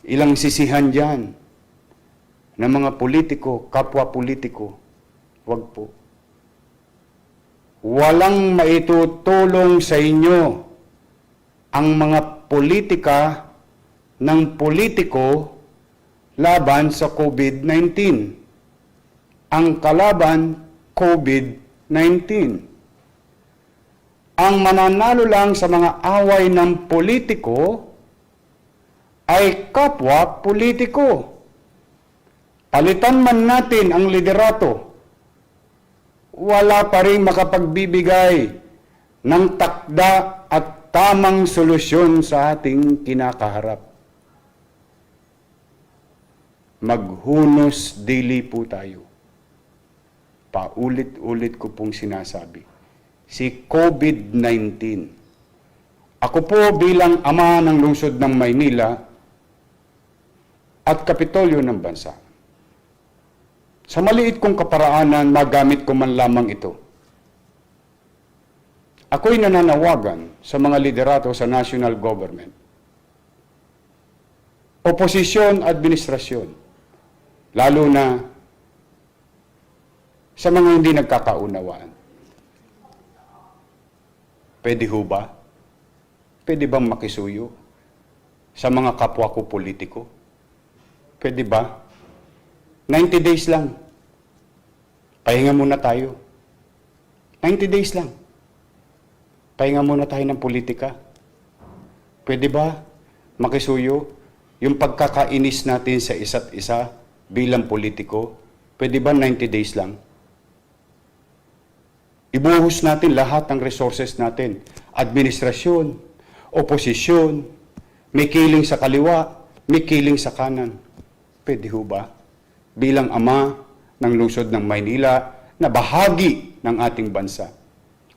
ilang sisihan dyan ng mga politiko, kapwa politiko. Wag po. Walang maitutulong sa inyo ang mga politika ng politiko laban sa COVID-19. Ang kalaban, COVID-19. Ang mananalo lang sa mga away ng politiko ay kapwa politiko. Palitan man natin ang liderato, wala pa rin makapagbibigay ng takda at tamang solusyon sa ating kinakaharap. Maghunos dili po tayo. Paulit-ulit ko pong sinasabi. Si COVID-19. Ako po bilang ama ng lungsod ng Maynila at Kapitolyo ng bansa. Sa maliit kong kaparaanan, magamit ko man lamang ito. Ako'y nananawagan sa mga liderato sa national government, oposisyon, administrasyon, lalo na sa mga hindi nagkakaunawaan. Pwede ho ba? Pwede bang makisuyo sa mga kapwa ko politiko? Pwede ba? 90 days lang. Pahinga muna tayo. 90 days lang. Pahinga muna tayo ng politika. Pwede ba makisuyo yung pagkakainis natin sa isa't isa bilang politiko? Pwede ba 90 days lang? Ibuhos natin lahat ng resources natin. Administrasyon, oposisyon, may kiling sa kaliwa, may kiling sa kanan. Pwede ho ba? Bilang ama ng lungsod ng Maynila na bahagi ng ating bansa.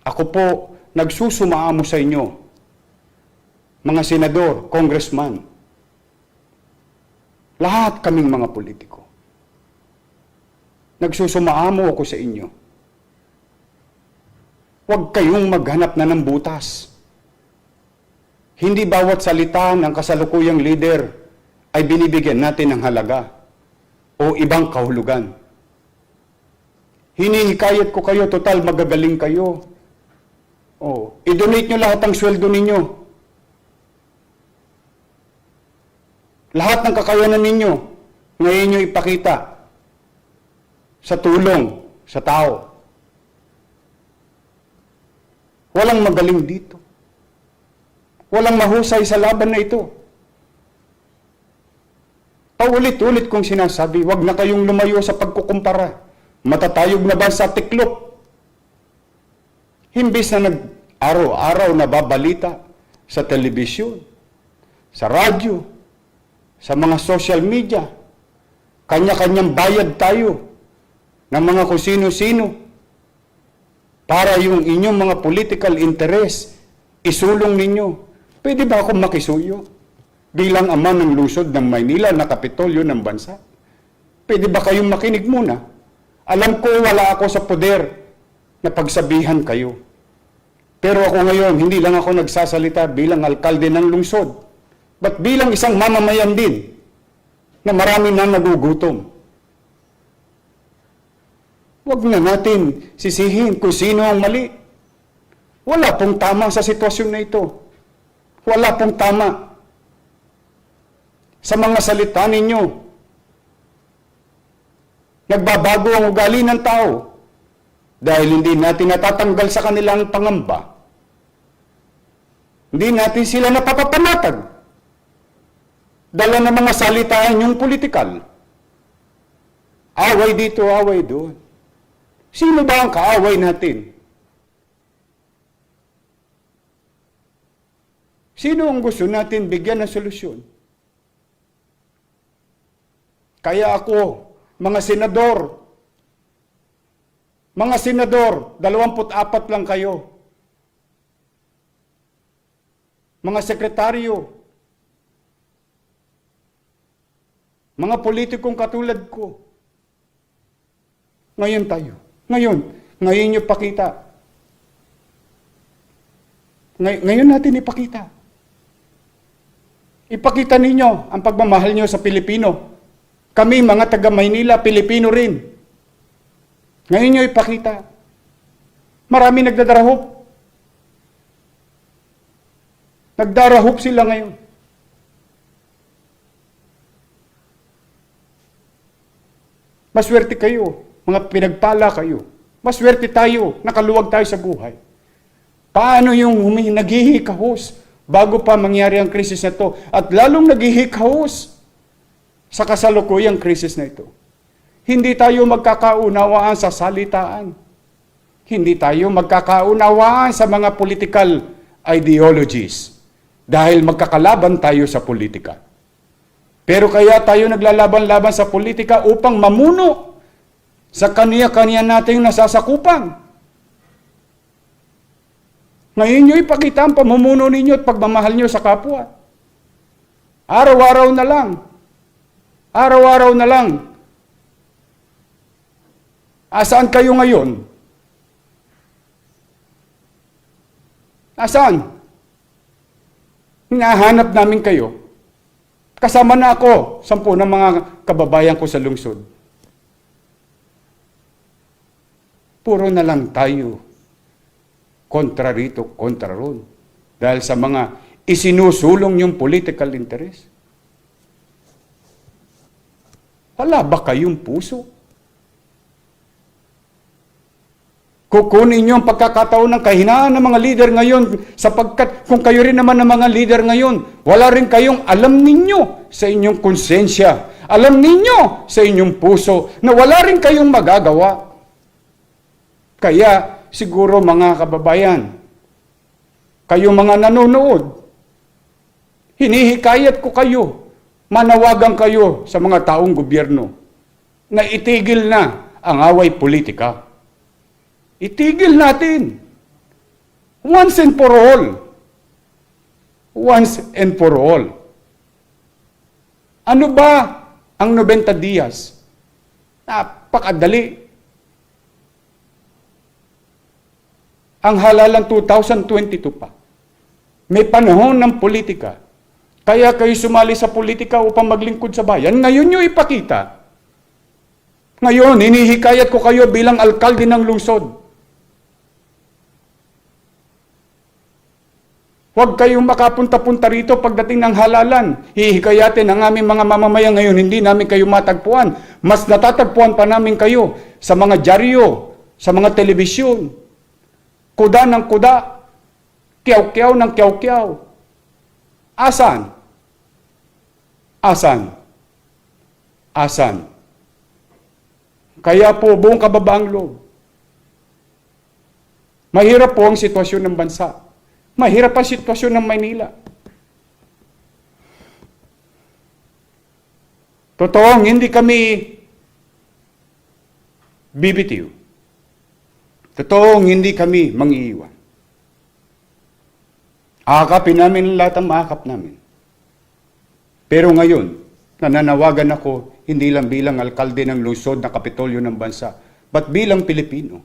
Ako po, nagsusumaamo sa inyo, mga senador, congressman, lahat kaming mga politiko. Nagsusumaamo ako sa inyo. Huwag kayong maghanap na ng butas. Hindi bawat salita ng kasalukuyang leader ay binibigyan natin ng halaga o ibang kahulugan. Hinihikayat ko kayo, total magagaling kayo. I-donate nyo lahat ang sweldo ninyo. Lahat ng kakayanan ninyo, ngayon nyo ipakita sa tulong sa tao. Walang magaling dito. Walang mahusay sa laban na ito. Paulit-ulit kong sinasabi, wag na kayong lumayo sa pagkukumpara. Matatayog na ba sa tiklop? Himbis na nag-araw-araw na babalita sa telebisyon, sa radyo, sa mga social media, kanya-kanyang bayad tayo ng mga kung sino-sino para yung inyong mga political interest isulong ninyo. Pwede ba akong makisuyo? Bilang ama ng lungsod ng Maynila na Kapitolyo ng bansa. Pwede ba kayong makinig muna? Alam ko wala ako sa poder na pagsabihan kayo. Pero ako ngayon, hindi lang ako nagsasalita bilang alkalde ng lungsod, but bilang isang mamamayan din na marami na nagugutom. Huwag na natin sisihin kung sino ang mali. Wala pong tama sa sitwasyon na ito. Wala pong tama sa mga salita ninyo. Nagbabago ang ugali ng tao dahil hindi natin natatanggal sa kanilang pangamba. Hindi natin sila napapapanatag. Dala ng mga salitaan yung politikal. Away dito, away doon. Sino ba ang kaaway natin? Sino ang gusto natin bigyan ng solusyon? Kaya ako, mga senador, 24 lang kayo. Mga sekretaryo, mga politikong katulad ko. Ngayon tayo. Ngayon nyo pakita. Ngayon natin ipakita. Ipakita ninyo ang pagmamahal nyo sa Pilipino. Kami, mga taga Maynila, Pilipino rin. Ngayon nyo ipakita. Marami nagdadarahop. Nagdarahop sila ngayon. Maswerte kayo, mga pinagpala kayo. Maswerte tayo, nakaluwag tayo sa buhay. Paano yung naghihikahos bago pa mangyari ang krisis na ito? At lalong naghihikahos sa kasalukuyang krisis na ito. Hindi tayo magkakaunawaan sa salitaan. Hindi tayo magkakaunawaan sa mga political ideologies. Dahil magkakalaban tayo sa politika. Pero kaya tayo naglalaban-laban sa politika upang mamuno sa kaniya-kaniya nating nasasakupan. Ngayon nyo ipakita ang pamumuno ninyo at pagmamahal nyo sa kapwa. Araw-araw na lang. Araw-araw na lang. Asaan kayo ngayon? Asaan? Hinahanap namin kayo. Kasama na ako, 10 ng mga kababayan ko sa lungsod. Puro na lang tayo. Kontra rito, kontra ron. Dahil sa mga isinusulong yung political interest. Wala ba kayong puso? Kukunin nyo ang pagkakataon ng kahinaan ng mga leader ngayon sapagkat kung kayo rin naman ng mga leader ngayon, wala rin kayong alam ninyo sa inyong konsensya. Alam ninyo sa inyong puso na wala rin kayong magagawa. Kaya, siguro mga kababayan, kayo mga nanonood, hinihikayat ko kayo, manawagan kayo sa mga taong gobyerno na itigil na ang away politika. Itigil natin. Once and for all. Once and for all. Ano ba ang 90 dias? Napakadali. Ang halalan 2022 pa. May panahon ng politika. Kaya kayo sumali sa politika upang maglingkod sa bayan. Ngayon nyo ipakita. Ngayon, hinihikayat ko kayo bilang alkalde ng lungsod. Huwag kayong makapunta-punta rito pagdating ng halalan. Hihikayatin ang aming mga mamamayan ngayon, hindi namin kayo matagpuan. Mas natatagpuan pa namin kayo sa mga dyaryo, sa mga telebisyon. Kuda ng kuda, kiyaw-kiyaw ng kiyaw-kiyaw. Asan? Asan? Asan? Kaya po, buong kababaang loob. Mahirap po ang sitwasyon ng bansa. Mahirap ang sitwasyon ng Maynila. Totoong hindi kami bibitiw. Totoong hindi kami mangiiwan. Akapin namin lahat ang maakap namin. Pero ngayon, nananawagan ako hindi lang bilang alkalde ng lungsod na kapitolyo ng bansa, but bilang Pilipino,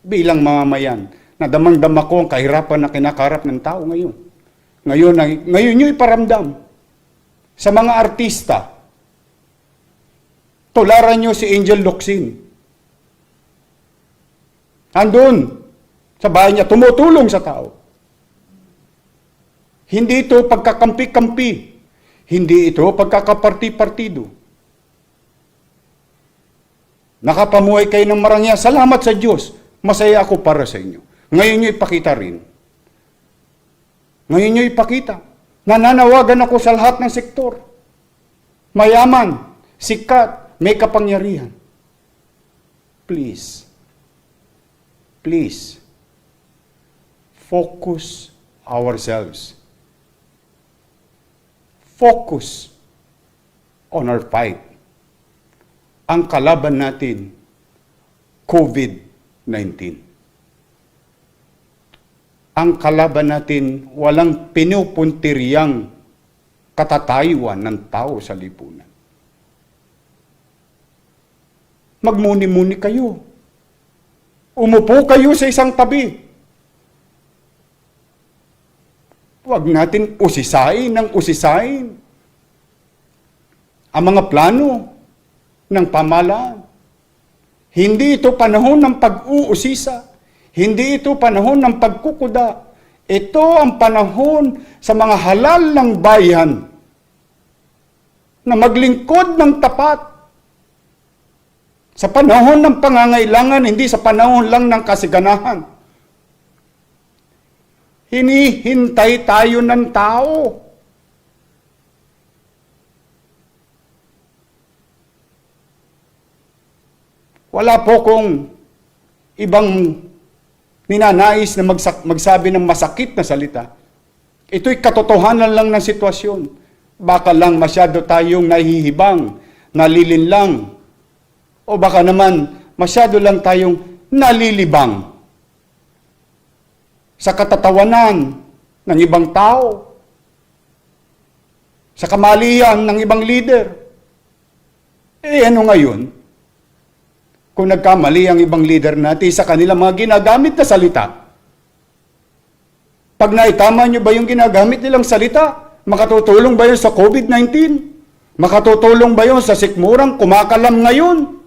bilang mamamayan, na damang-dama ko ang kahirapan na kinakarap ng tao ngayon. Ngayon nyo iparamdam sa mga artista. Tularan nyo si Angel Locsin. Andun sa bahay niya, tumutulong sa tao. Hindi ito pagkakampi-kampi. Hindi ito pagkakaparti-partido. Nakapamuhay kayo ng marangya. Salamat sa Diyos. Masaya ako para sa inyo. Ngayon nyo ipakita rin. Ngayon nyo ipakita. Nananawagan ako sa lahat ng sektor. Mayaman, sikat, may kapangyarihan. Please, please, focus ourselves. Focus on our fight. Ang kalaban natin, COVID-19. Ang kalaban natin, walang pinupuntiriyang katatayuan ng tao sa lipunan. Magmuni-muni kayo. Umupo kayo sa isang tabi. Huwag natin usisain ng usisain. ang mga plano ng pamahalaan. Hindi ito panahon ng pag-uusisa. Hindi ito panahon ng pagkukuda. Ito ang panahon sa mga halal ng bayan na maglingkod ng tapat. Sa panahon ng pangangailangan, hindi sa panahon lang ng kasiganahan. Hinihintay tayo ng tao. Wala po kung ibang ninanais na magsabi ng masakit na salita. Ito'y katotohanan lang ng sitwasyon. Baka lang masyado tayong nahihibang, nalilinlang, o baka naman masyado lang tayong nalilibang sa katatawanan ng ibang tao, sa kamalian ng ibang leader. Ano ngayon? Kung nagkamali ang ibang leader natin sa kanilang mga ginagamit na salita. Pag naitama nyo ba yung ginagamit nilang salita, makatutulong ba yun sa COVID-19? Makatutulong ba yun sa sikmurang kumakalam ngayon?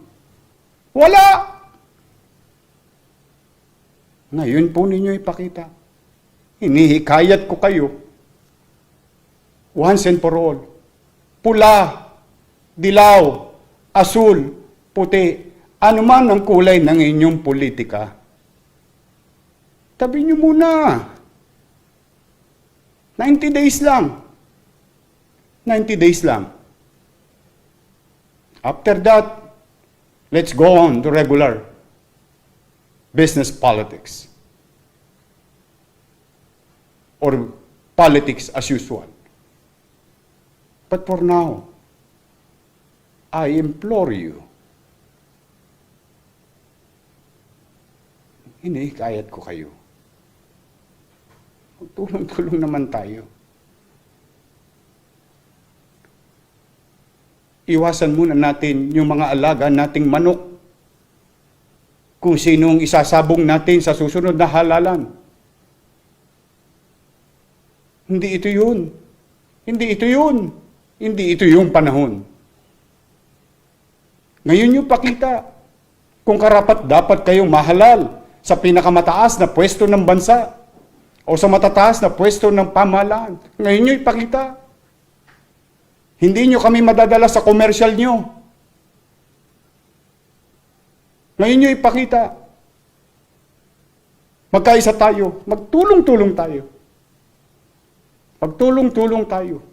Wala! Ngayon po ninyo ipakita. Hinihikayat ko kayo. Once and for all. Pula, dilaw, asul, puti, anuman ang kulay ng inyong politika. Tabi nyo muna. 90 days lang. 90 days lang. After that, let's go on to regular business politics. Or politics as usual. But for now, I implore you, hinihikayat ko kayo. Tulong-tulong naman tayo. Iwasan muna natin yung mga alaga nating manok. Kung sinong isasabong natin sa susunod na halalan. Hindi ito yun. Hindi ito yun. Hindi ito yung panahon. Ngayon yung pakita kung karapat dapat kayong mahalal sa pinakamataas na pwesto ng bansa o sa matataas na pwesto ng pamahalaan. Ngayon nyo ipakita. Hindi nyo kami madadala sa komersyal nyo. Ngayon nyo ipakita. Magkaisa tayo. Magtulong-tulong tayo. Magtulong-tulong tayo.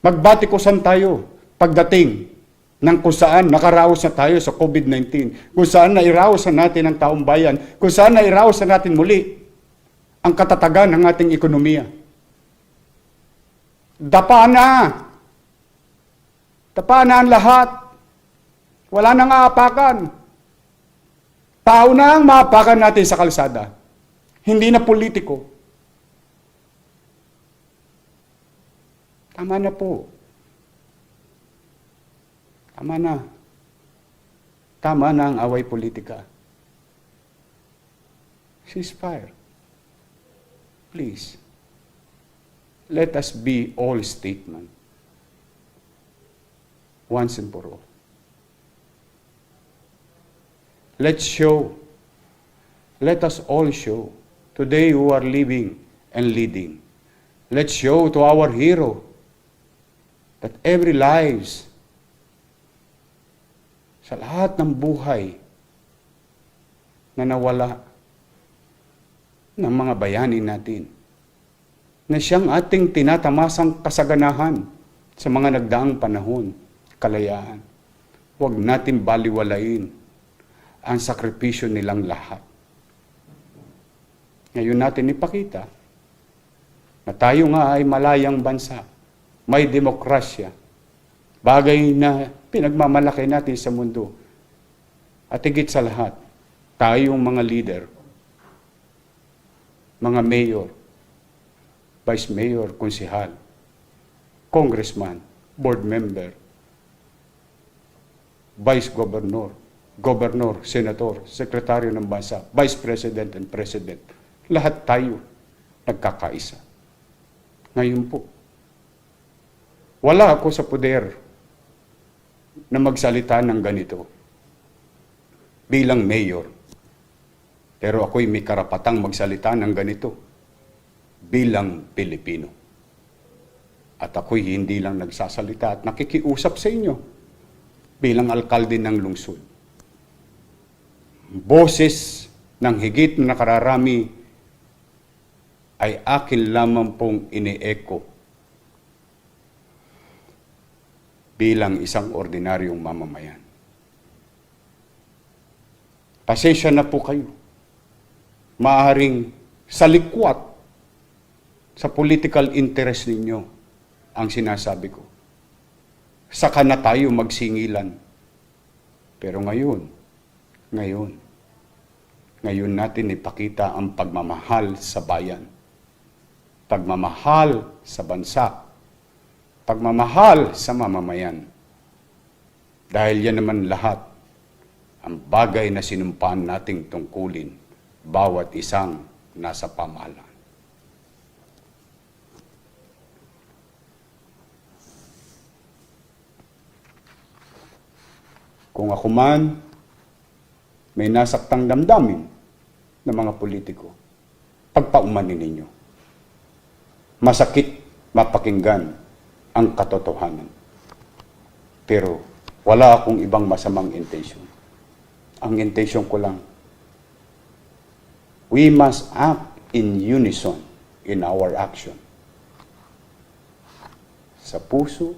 Magbatikusan tayo pagdating ng kung saan nakaraos na tayo sa COVID-19, kung saan nairaos na natin ang taong bayan, kung saan nairaos na natin muli ang katatagan ng ating ekonomiya. Dapa na! Dapa na ang lahat. Wala nang aapakan. Tao na ang maapakan natin sa kalsada. Hindi na politiko. Tama na po. Tama na. Tama na ang away politika. Ceasefire. Please. Let us be all statement. Once and for all. Let's show. Let us all show. Today who are living and leading. Let's show to our hero that every lives sa lahat ng buhay na nawala ng mga bayani natin, na siyang ating tinatamasang kasaganahan sa mga nagdaang panahon, kalayaan. Huwag natin baliwalain ang sakripisyo nilang lahat. Ngayon natin ipakita na tayo nga ay malayang bansa, may demokrasya, bagay na pinagmamalaki natin sa mundo. At higit sa lahat, tayong mga leader, mga mayor, vice mayor, konsehal, congressman, board member, vice governor, governor, senator, sekretaryo ng bansa, vice president and president. Lahat tayo nagkakaisa. Ngayon po, Wala ako sa poder na magsalita ng ganito bilang mayor. Pero ako'y may karapatang magsalita ng ganito bilang Pilipino. At ako'y hindi lang nagsasalita at nakikiusap sa inyo bilang alkalde ng lungsod. Boses ng higit na nakararami ay akin lamang pong ine-echo bilang isang ordinaryong mamamayan. Pasensya na po kayo. Maaaring salikwat sa political interest ninyo ang sinasabi ko. Saka na tayo magsingilan. Pero ngayon natin ipakita ang pagmamahal sa bayan. Pagmamahal sa bansa. Pagmamahal sa mamamayan. Dahil yan naman lahat ang bagay na sinumpaan nating tungkulin bawat isang nasa pamahalaan. Kung ako man may nasaktang damdamin ng mga politiko, pagpaumanin ninyo. Masakit mapakinggan ang katotohanan. Pero wala akong ibang masamang intention. Ang intention ko lang, we must act in unison in our action. Sa puso,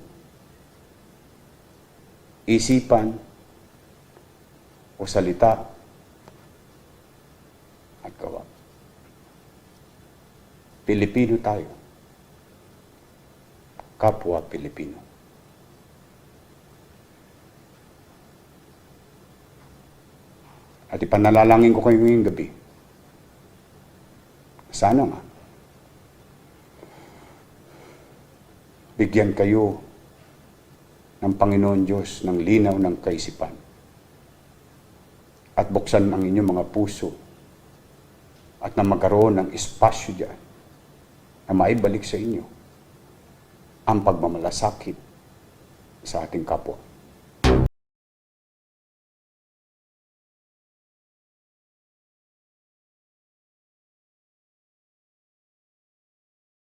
isipan, o salita, at gawa. Pilipino tayo. Kapwa Pilipino. At ipanalangin ko kayo ngayong gabi. Sana nga, bigyan kayo ng Panginoon Diyos ng linaw ng kaisipan at buksan ang inyong mga puso at na magkaroon ng espasyo dyan na maibalik sa inyo ang pagmamalasakit sa ating kapwa.